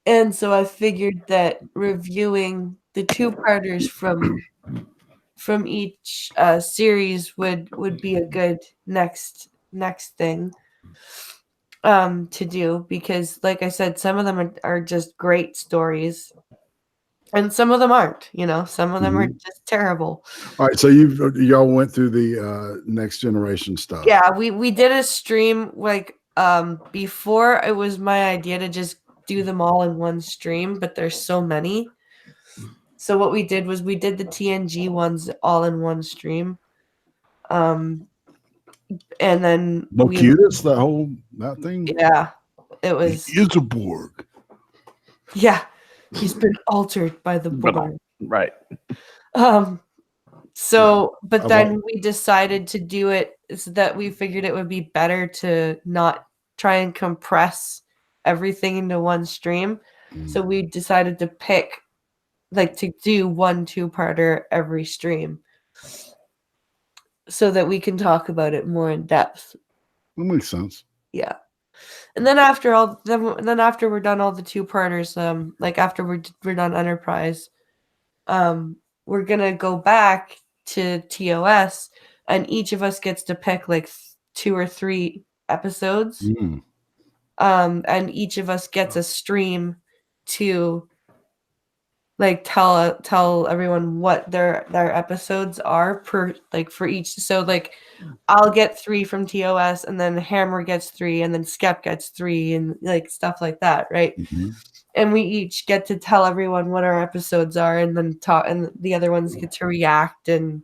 S1: And so I figured that reviewing the 2-parters from each series would be a good next thing to do, because like I said, some of them are just great stories and some of them aren't, some of them are just terrible.
S3: All right, so y'all went through the Next Generation stuff.
S1: Yeah, we did a stream like before. It was my idea to just do them all in one stream, but there's so many. So what we did was we did the TNG ones all in one stream. And then
S3: Locutus, that thing?
S1: Yeah. It was
S3: He is a Borg.
S1: Yeah. He's been altered by the Borg.
S2: Right.
S1: So but then we decided to do it so that we figured it would be better to not try and compress everything into one stream. So we decided to pick to do 1 2-parter every stream so that we can talk about it more in depth.
S3: That makes sense.
S1: Yeah. And then after we're done all the 2-parters, like after we're done Enterprise, we're gonna go back to TOS, and each of us gets to pick like 2 or 3 episodes. And each of us gets a stream to like tell everyone what their episodes are for each. So like I'll get 3 from TOS, and then Hammer gets 3, and then Skep gets 3, and like stuff like that, right? And we each get to tell everyone what our episodes are, and then talk, and the other ones get to react and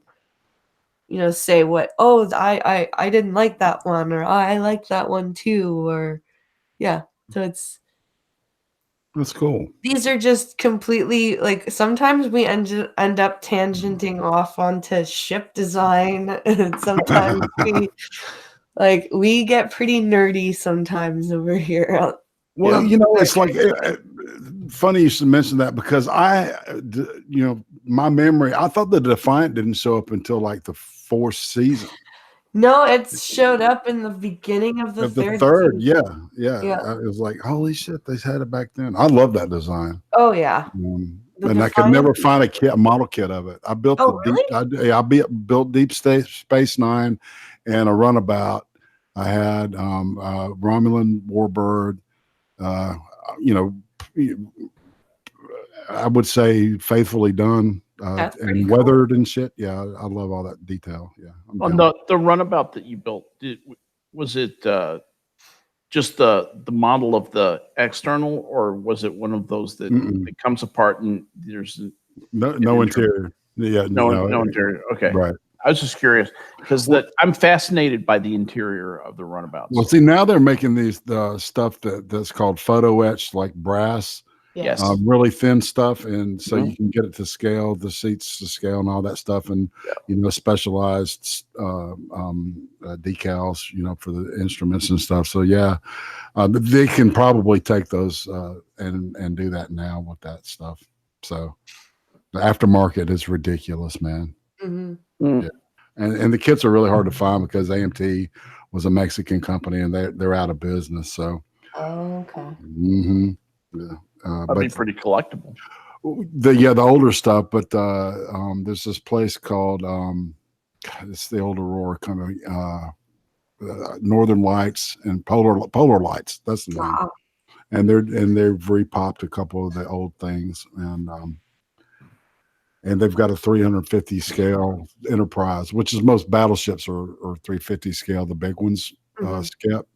S1: say what, I didn't like that one, or I like that one too, or yeah. So
S3: that's cool.
S1: These are just completely like sometimes we end up tangenting off onto ship design, and sometimes we get pretty nerdy sometimes over here.
S3: Well,
S2: Yeah.
S3: it's like funny you should mention that because my memory, I thought the Defiant didn't show up until like the 4th season.
S1: No, it showed up in the beginning of the
S3: Of the
S1: third
S3: third,
S1: season.
S3: yeah.
S1: Yeah.
S3: It was like, holy shit, they had it back then. I love that design.
S1: Oh yeah. The
S3: And I could
S1: Defiant-
S3: never find a model kit of it. I built
S1: Oh,
S3: built Deep Space Nine and a runabout. I had Romulan Warbird. You know, I would say faithfully done
S1: That's pretty
S3: and
S1: cool.
S3: weathered and shit. Yeah, I love all that detail. Yeah.
S2: On the runabout that you built, was it just the model of the external, or was it one of those that it comes apart and there's
S3: no interior? Yeah,
S2: no interior. Okay,
S3: right.
S2: I was just curious because I'm fascinated by the interior of the runabouts.
S3: Well, see, now they're making these stuff that's called photo etched, like brass.
S2: Yes.
S3: Really thin stuff, and so you can get it to scale, the seats to scale, and all that stuff, and specialized decals, for the instruments and stuff. So they can probably take those and do that now with that stuff. So the aftermarket is ridiculous, man.
S1: Mm-hmm.
S3: Yeah. And the kits are really hard to find because AMT was a Mexican company and they're out of business. So
S1: okay.
S3: Yeah.
S2: That'd be pretty collectible.
S3: The older stuff, but there's this place called it's the old Aurora kind of Northern Lights and Polar Lights. That's the name.
S1: Wow.
S3: And they've repopped a couple of the old things, and they've got a 350 scale Enterprise, which is most battleships are 350 scale, the big ones skip.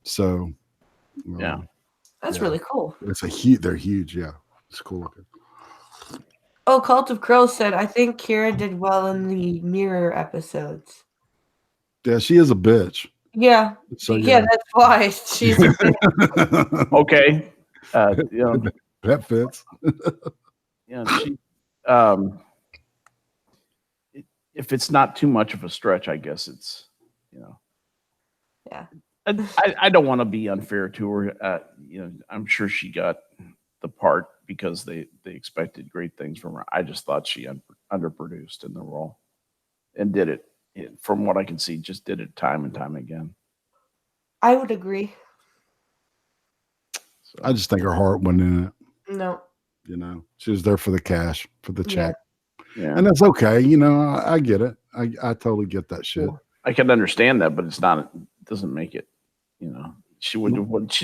S3: So
S1: that's really cool.
S3: They're huge. Yeah, it's cool looking.
S1: Oh, Cult of Crows said, I think Kira did well in the Mirror episodes.
S3: Yeah, she is a bitch.
S1: Yeah.
S3: So
S1: that's why she's a bitch.
S2: Okay.
S3: That fits.
S2: She if it's not too much of a stretch, I guess it's
S1: Yeah.
S2: I don't want to be unfair to her. I'm sure she got the part because they expected great things from her. I just thought she underproduced in the role and did it, from what I can see, just did it time and time again.
S1: I would agree.
S3: So, I just think her heart went in it.
S1: No.
S3: She was there for the cash, for the check.
S2: Yeah.
S3: And that's okay. I get it. I totally get that shit.
S2: I can understand that, but it doesn't make it, she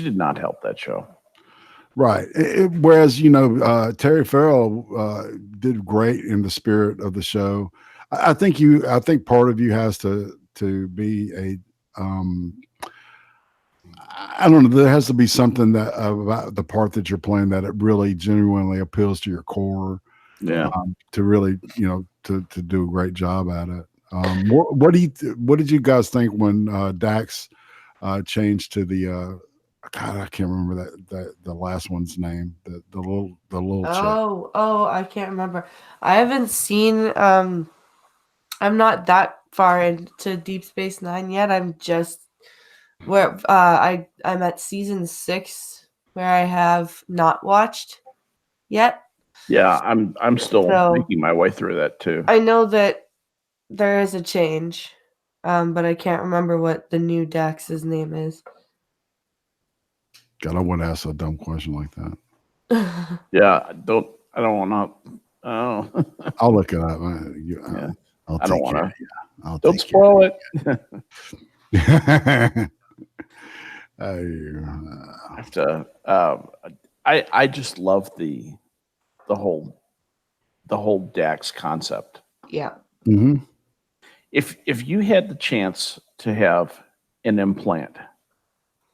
S2: did not help that show.
S3: Right. Whereas, Terry Farrell did great in the spirit of the show. I think part of you has to be I don't know. There has to be something that about the part that you're playing that it really genuinely appeals to your core.
S2: Yeah.
S3: To really, to do a great job at it. What did you guys think when Dax changed to the God, I can't remember the last one's name. The little chick.
S1: Oh, I can't remember. I haven't seen I'm not that far into Deep Space Nine yet. I'm just where I'm at season 6 where I have not watched yet.
S2: Yeah, I'm still making my way through that too.
S1: I know that there is a change, but I can't remember what the new Dax's name is.
S3: God, I wouldn't ask a dumb question like that.
S2: Yeah, I don't want to. Oh,
S3: I'll look it up.
S2: I don't want to. Don't spoil it. I have to. I just love the whole Dax concept.
S1: Yeah.
S3: Mm-hmm.
S2: If you had the chance to have an implant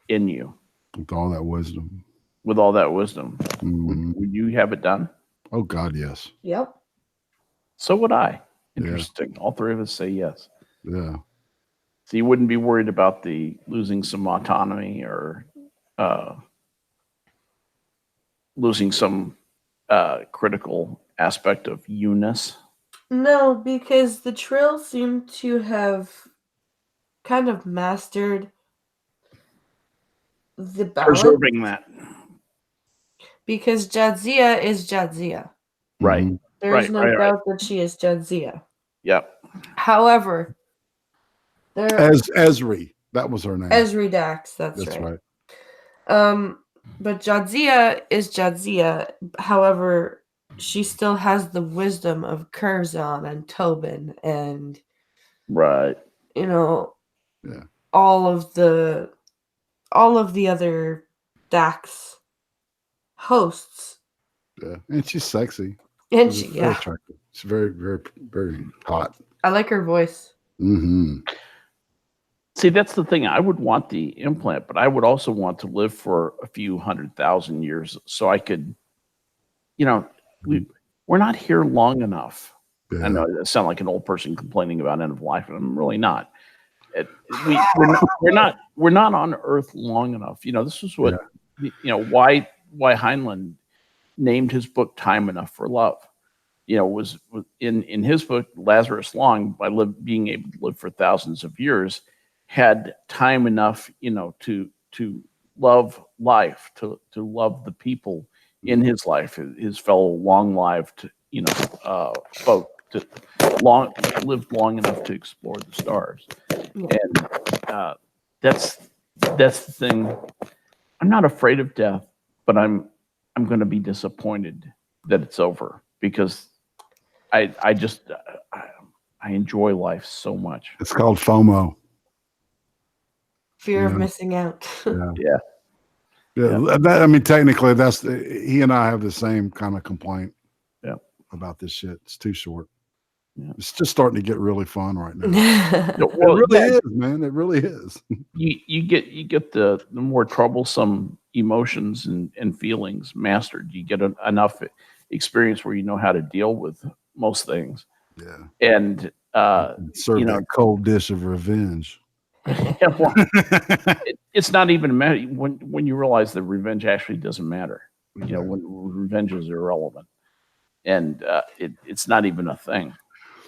S2: in you
S3: with all that wisdom,
S2: would you have it done?
S3: Oh God, yes.
S1: Yep.
S2: So would I. Interesting. Yeah. All three of us say yes.
S3: Yeah.
S2: So you wouldn't be worried about the losing some autonomy or losing some critical aspect of you-ness?
S1: No, because the Trill seem to have kind of mastered the balance,
S2: preserving that.
S1: because Jadzia is Jadzia.
S2: Right.
S3: Mhm.
S1: There is
S2: Right,
S1: no
S2: right,
S1: doubt that she is Jadzia.
S2: Yep.
S1: However, there
S3: As Esri, that was her name.
S1: Esri Dax, that's right. But Jadzia is Jadzia. However, she still has the wisdom of Curzon and Tobin and
S2: Right.
S3: Yeah.
S1: all of the other Dax hosts.
S3: Yeah, and she's sexy.
S1: And
S3: She's
S1: she,
S3: very attractive. She's very, very, very hot.
S1: I like her voice.
S3: Mm-hmm.
S2: See, that's the thing. I would want the implant, but I would also want to live for a few 100,000 years so I could, we're not here long enough.
S3: Yeah.
S2: I know I sound like an old person complaining about end of life, and I'm really not. We're not on Earth long enough. This is what why Heinlein named his book "Time Enough for Love." Was in his book Lazarus Long, by being able to live for thousands of years, had time enough, to love life, to love the people in his life, his fellow long-lived, folk, to lived long enough to explore the stars. And that's the thing. I'm not afraid of death, but I'm going to be disappointed that it's over, because I enjoy life so much.
S3: It's called FOMO.
S1: Fear of missing out.
S3: Yeah. Technically, he and I have the same kind of complaint.
S2: Yeah.
S3: About this shit. It's too short.
S2: Yeah.
S3: It's just starting to get really fun right now.
S2: Well,
S3: it really is, man. It really is.
S2: You get the more troublesome emotions and feelings mastered. You get enough experience where you know how to deal with most things.
S3: Yeah.
S2: And
S3: serve that cold dish of revenge.
S2: It's not even a matter when you realize that revenge actually doesn't matter. When revenge is irrelevant, and it's not even a thing.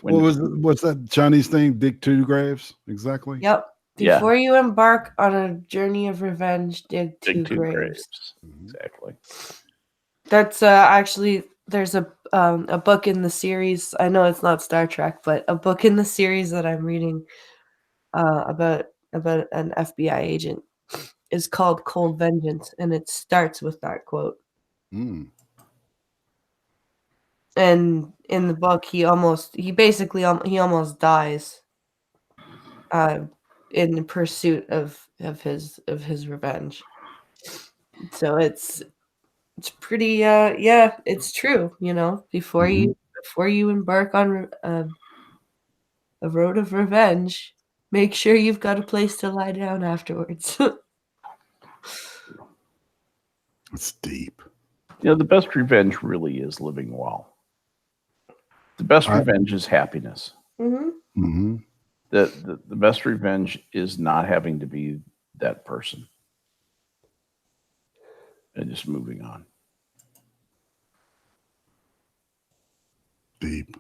S3: What's that Chinese thing? Dig two graves? Exactly.
S1: Yep. Before you embark on a journey of revenge, dig two graves.
S2: Exactly.
S1: That's actually, there's a book in the series. I know it's not Star Trek, but a book in the series that I'm reading about an FBI agent is called Cold Vengeance, and it starts with that quote. And in the book, he almost dies in pursuit of his revenge. So it's pretty it's true, before you embark on a road of revenge, make sure you've got a place to lie down afterwards.
S3: It's deep.
S2: The best revenge really is living well. The best revenge is happiness.
S3: Mm-hmm.
S2: The best revenge is not having to be that person and just moving on.
S3: Deep.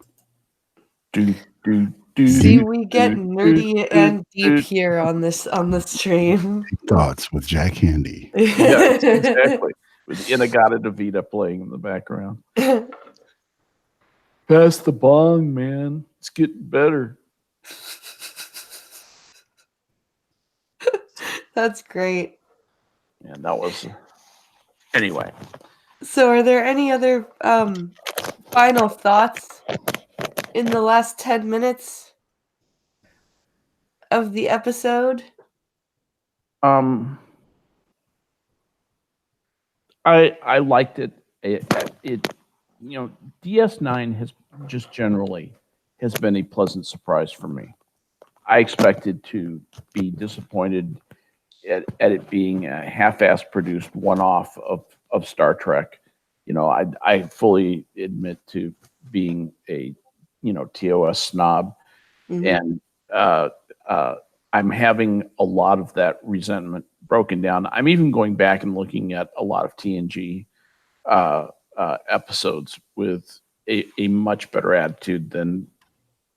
S1: See, we get nerdy and deep here on this stream.
S3: Deep Thoughts with Jack Handy.
S2: Yeah, exactly. With Inagata-Davida playing in the background. Pass the bong, man. It's getting better.
S1: That's great.
S2: Yeah, that was... Anyway.
S1: So are there any other final thoughts in the last 10 minutes of the episode?
S2: I liked it. DS9 has just generally has been a pleasant surprise for me. I expected to be disappointed at it being a half-ass produced one-off of Star Trek. I fully admit to being a TOS snob, and I'm having a lot of that resentment broken down. I'm even going back and looking at a lot of TNG episodes with a much better attitude than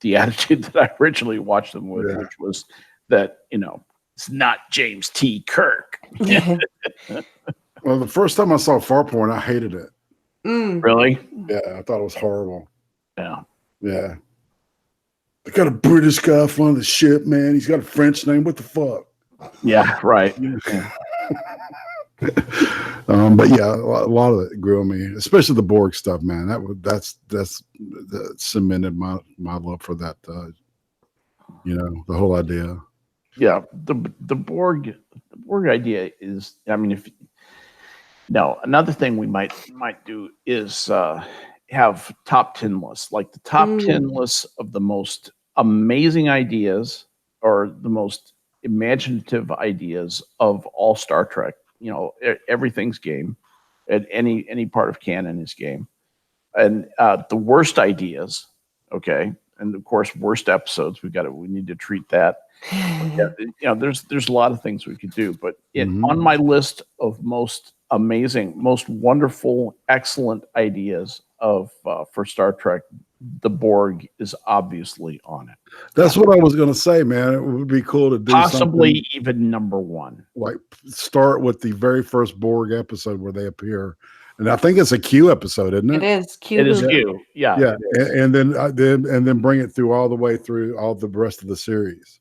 S2: the attitude that I originally watched them with, which was that It's not James T. Kirk.
S3: Well, the first time I saw fart porn, I hated it.
S2: Really?
S3: Yeah, I thought it was horrible.
S2: Yeah.
S3: Yeah. They got a British guy up on the ship, man. He's got a French name. What the fuck?
S2: Yeah, right.
S3: Yeah. But yeah, a lot of it grew on me, especially the Borg stuff, man. That cemented my love for that. The whole idea.
S2: Yeah, the Borg idea is, I mean, another thing we might do is have top 10 lists, like the top 10 lists of the most amazing ideas or the most imaginative ideas of all Star Trek. Everything's game, and any part of canon is game, and the worst ideas, okay, and of course worst episodes. We need to treat that. There's a lot of things we could do, but on my list of most amazing, most wonderful, excellent ideas for Star Trek, the Borg is obviously on it.
S3: That's what I was going to say, man. It would be cool to do
S2: possibly even number one.
S3: Like start with the very first Borg episode where they appear, and I think it's a Q episode, isn't it?
S1: It is Q.
S2: It is Q. Yeah.
S3: Yeah, and then bring it through all the way through all the rest of the series.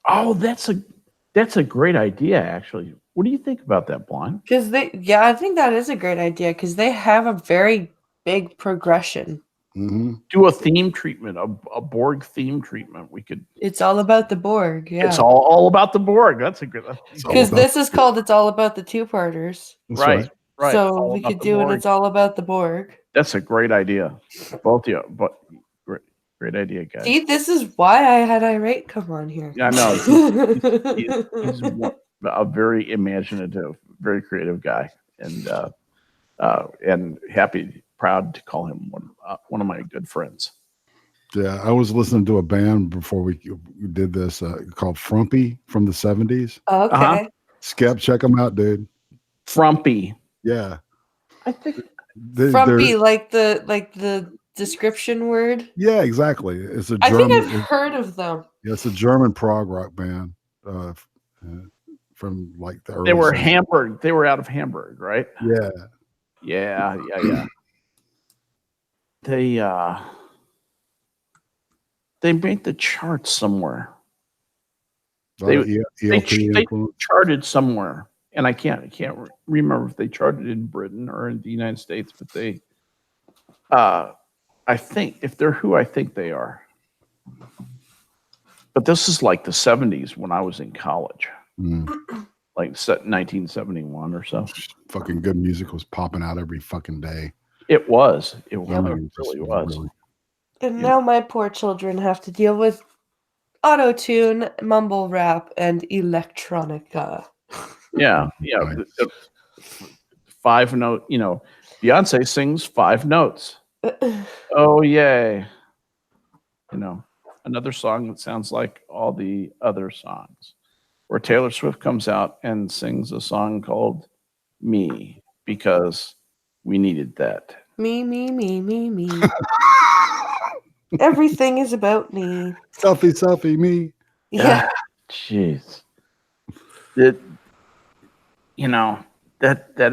S2: Oh, that's a great idea, actually. What do you think about that, Blonde?
S1: Because I think that is a great idea because they have a very big progression.
S2: Do a theme treatment, a Borg theme treatment. We could.
S1: It's all about the Borg. Yeah,
S2: it's all about the Borg. That's a good.
S1: Because this is called "It's All About the Two-Parters."
S2: Right.
S1: So we could do it. It's all about the Borg.
S2: That's a great idea. Both of you, but great idea, guys.
S1: See, this is why I had Irate come on here.
S2: Yeah, I know. He's a very imaginative, very creative guy, and proud to call him one of my good friends.
S3: Yeah, I was listening to a band before we did this called Frumpy from the 70s.
S1: Okay.
S3: Skep, check them out, dude.
S2: Frumpy.
S3: Yeah.
S2: I think
S1: Frumpy, like the description word.
S3: Yeah, exactly. It's a
S1: I
S3: German.
S1: think I've heard of them.
S3: Yeah, it's a German prog rock band from like the early.
S2: They were
S3: 70s.
S2: Hamburg. They were out of Hamburg, right?
S3: Yeah.
S2: Yeah. They made the charts somewhere. They charted somewhere, and I can't remember if they charted in Britain or in the United States, but they, I think if they're who I think they are. But this is like the 70s when I was in college, like 1971 or so.
S3: Fucking good music was popping out every fucking day.
S2: It was. It
S3: mean,
S2: really was.
S3: Really.
S1: And now my poor children have to deal with auto-tune, mumble rap, and electronica.
S2: Yeah. Five note, Beyonce sings 5 notes. Oh, yay. Another song that sounds like all the other songs. Where Taylor Swift comes out and sings a song called Me, because we needed that.
S1: Me. Everything is about me.
S3: Selfie, me.
S1: Yeah.
S2: Jeez. That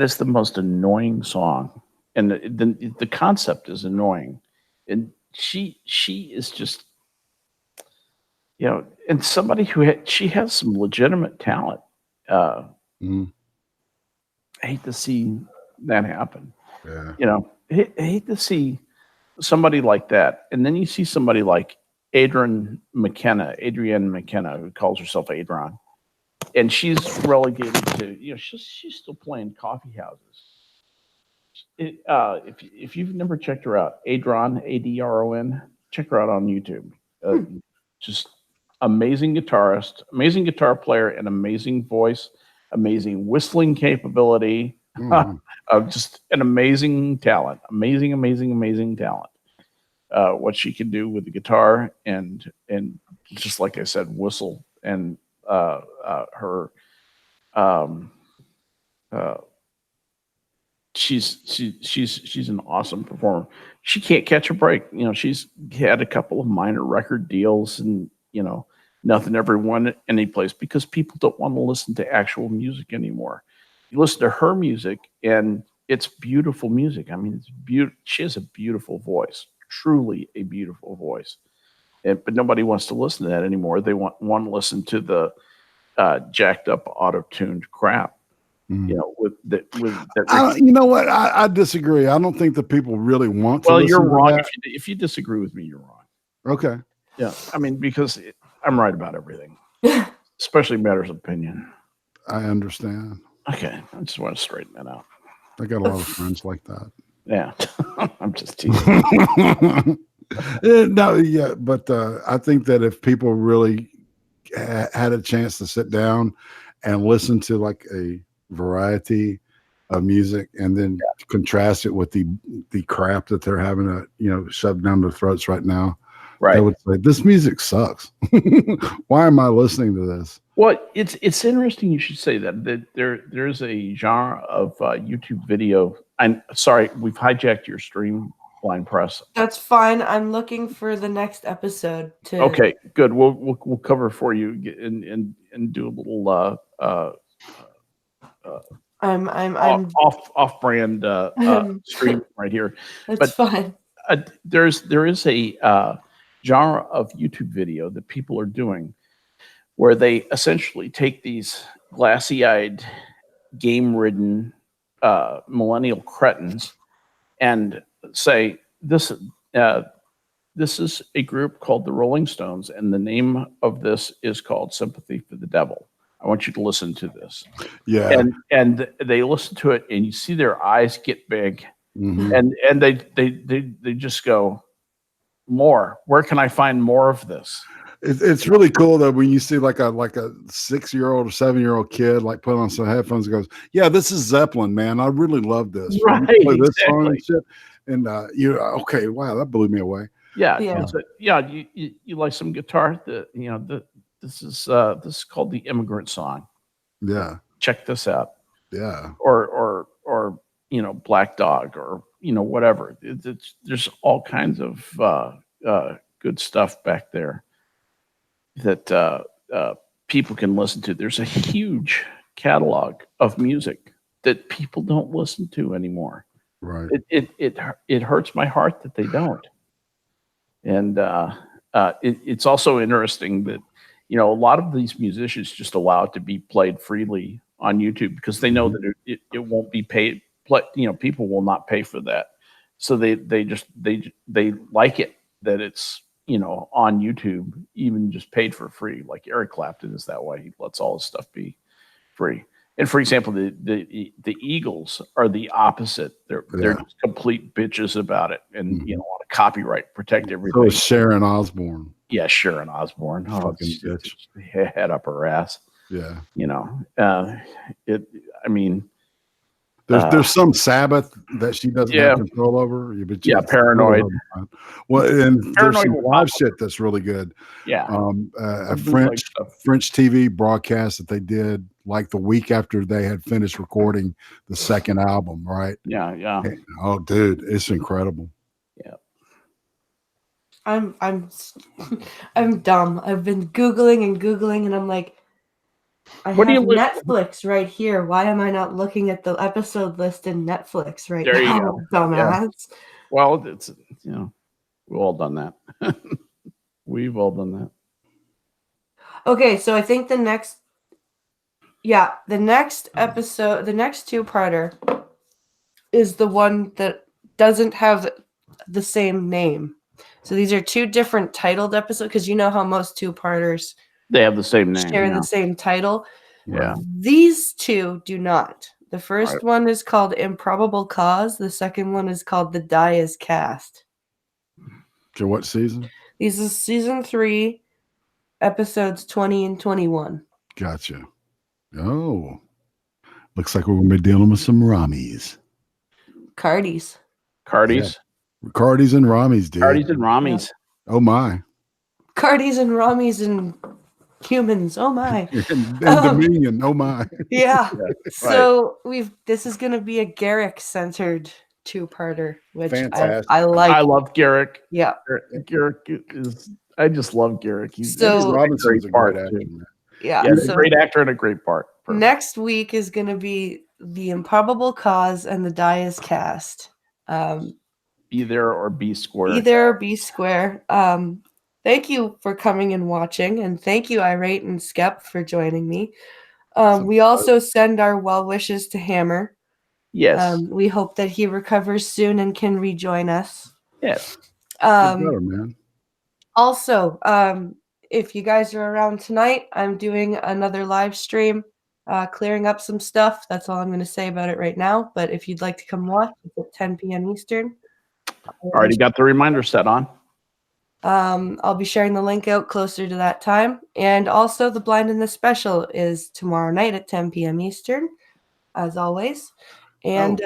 S2: is the most annoying song. And the concept is annoying. And she is just, and somebody she has some legitimate talent. I hate to see that happen.
S3: Yeah.
S2: I hate to see somebody like that. And then you see somebody like Adrienne McKenna, who calls herself Adron. And she's relegated to, she's still playing coffee houses. If you've never checked her out, Adron, Adron, check her out on YouTube. Just amazing guitarist, amazing guitar player, and amazing voice, amazing whistling capability. Just an amazing talent, amazing talent. What she can do with the guitar and just like I said, whistle, and she's an awesome performer. She can't catch a break. She's had a couple of minor record deals, and Nothing ever won any place because people don't want to listen to actual music anymore. You listen to her music, and it's beautiful music. I mean, it's beautiful. She has a beautiful voice, truly a beautiful voice. But nobody wants to listen to that anymore. They want to listen to the jacked up, auto-tuned crap.
S3: Mm.
S2: You know,
S3: you know what? I disagree. I don't think the people really want to.
S2: Well,
S3: listen
S2: you're
S3: to
S2: wrong.
S3: that.
S2: If you disagree with me, you're wrong.
S3: Okay.
S2: Yeah, I mean, because I'm right about everything, especially matters of opinion.
S3: I understand.
S2: Okay, I just want to straighten that out.
S3: I got a lot of friends like that.
S2: Yeah, I'm just teasing.
S3: No, yeah, but I think that if people really had a chance to sit down and listen to like a variety of music and then contrast it with the crap that they're having to shove down their throats right now,
S2: Right.
S3: they would say, this music sucks. Why am I listening to this?
S2: Well, it's interesting you should say that there's a genre of YouTube video. I'm sorry, we've hijacked your stream, Blind Press.
S1: That's fine. I'm looking for the next episode to.
S2: Okay, good. We'll cover for you and do a little
S1: I'm
S2: off brand stream right here.
S1: That's fine.
S2: There is a genre of YouTube video that people are doing where they essentially take these glassy-eyed, game-ridden millennial cretins and say, this is a group called the Rolling Stones, and the name of this is called Sympathy for the Devil. I want you to listen to this.
S3: Yeah.
S2: And they listen to it, and you see their eyes get big, and they just go, more. Where can I find more of this?
S3: It's really cool though when you see like a 6-year-old or 7-year-old kid like put on some headphones and goes, "Yeah, this is Zeppelin, man. I really love this.
S2: Right,
S3: play this
S2: exactly.
S3: song and shit." And okay, wow, that blew me away.
S2: Yeah,
S1: yeah.
S2: You like some guitar? This is called the Immigrant Song.
S3: Yeah,
S2: check this out.
S3: Yeah,
S2: or Black Dog, or whatever. There's all kinds of good stuff back there that people can listen to. There's a huge catalog of music that people don't listen to anymore.
S3: Right.
S2: It hurts my heart that they don't. And it's also interesting that a lot of these musicians just allow it to be played freely on YouTube because they know that it won't be paid. People will not pay for that, so they like it that it's on YouTube, even just paid for free. Like Eric Clapton is that way; he lets all his stuff be free. And for example, the Eagles are the opposite. They're just complete bitches about it, and want to copyright protect everything.
S3: So is Sharon Osbourne.
S2: Yeah, Sharon Osbourne. Oh,
S3: fucking bitch.
S2: Head up her ass.
S3: Yeah.
S2: I mean,
S3: there's some Sabbath that she doesn't have control over. But
S2: Paranoid.
S3: Well, and
S2: Paranoid,
S3: there's some live shit that's really good.
S2: Yeah.
S3: A French TV broadcast that they did like the week after they had finished recording the second album, right?
S2: Yeah.
S3: And, oh, dude, it's incredible.
S2: Yeah.
S1: I'm dumb. I've been Googling, and I'm like, I have Netflix right here. Why am I not looking at the episode list in Netflix right
S2: there
S1: now?
S2: You go.
S1: Dumbass.
S2: Yeah. Well, it's we've all done that. We've all done that.
S1: Okay, so I think the next episode, the next two-parter is the one that doesn't have the same name. So these are two different titled episodes because you know how most two-parters
S2: they have the same name,
S1: share the same title.
S2: Yeah.
S1: These two do not. The first one is called Improbable Cause. The second one is called The Die Is Cast.
S3: So what season?
S1: This is season 3, episodes 20 and 21.
S3: Gotcha. Oh. Looks like we're going to be dealing with some Ramis.
S1: Cardis.
S2: Yeah.
S3: Cardis and Ramis, dude.
S2: Cardis and Ramis.
S3: Yeah. Oh, my.
S1: Cardis and Ramis and humans. Oh, my.
S3: and Dominion. Oh, my.
S1: Yeah. So this is going to be a Garrick-centered two-parter, which I like.
S2: I love Garrick.
S1: Yeah.
S2: Garrick is I just love Garrick. He's
S1: So-
S3: Robinson's a
S2: part,
S3: great actor,
S2: too.
S3: man.
S1: Yeah.
S2: Yeah, he's a
S1: So
S2: great actor and a great part. Perfect.
S1: next week is going to be The Improbable Cause and The Die Is Cast.
S2: Be there or be square.
S1: Either or be square. Thank you for coming and watching, and thank you, Irate and Skep, for joining me. We also send our well wishes to Hammer.
S2: Yes.
S1: We hope that he recovers soon and can rejoin us.
S2: Yes.
S3: Get better, man.
S1: Also, if you guys are around tonight, I'm doing another live stream, clearing up some stuff. That's all I'm going to say about it right now. But if you'd like to come watch, it's at 10 p.m. Eastern.
S2: Already got the reminder set on.
S1: I'll be sharing the link out closer to that time. And also, the Blind and the Special is tomorrow night at 10 p.m. Eastern, as always. And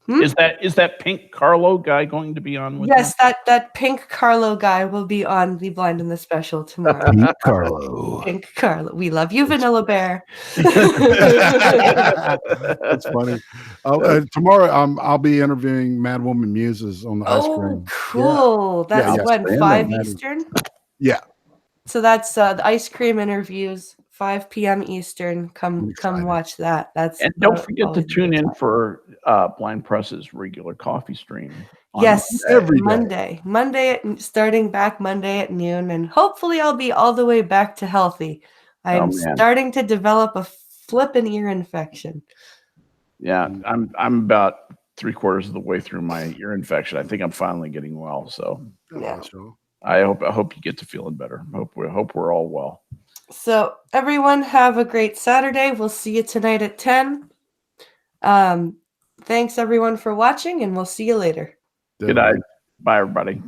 S2: Is that pink Carlo guy going to be on with
S1: yes, that pink Carlo guy will be on the Blind and the Special tomorrow.
S3: Pete Carlo.
S1: Pink Carlo. We love you, Vanilla Bear.
S3: That's funny. Tomorrow, I'll be interviewing Mad Woman Muses on the ice
S1: Oh,
S3: cream.
S1: cool. That's
S3: Yeah,
S1: when,
S3: Brandon,
S1: 5
S3: Mad-
S1: Eastern?
S3: Yeah.
S1: So that's the ice cream interviews, 5 p.m. Eastern. Come
S3: excited.
S1: watch that. That's
S2: And don't forget to
S1: always a
S2: tune
S1: good
S2: in
S1: time.
S2: for Blind Press's regular coffee stream. on
S1: Yes,
S2: Monday.
S1: Monday starting back Monday at noon, and hopefully I'll be all the way back to healthy. I'm
S2: man.
S1: starting to develop a flippin' ear infection.
S2: Yeah, I'm about 3/4 of the way through my ear infection. I think I'm finally getting well. So
S1: Yeah.
S2: I hope you get to feeling better. Hope we're all well.
S1: So everyone have a great Saturday. We'll see you tonight at 10. Thanks everyone for watching, and we'll see you later.
S2: Good night. Bye, everybody.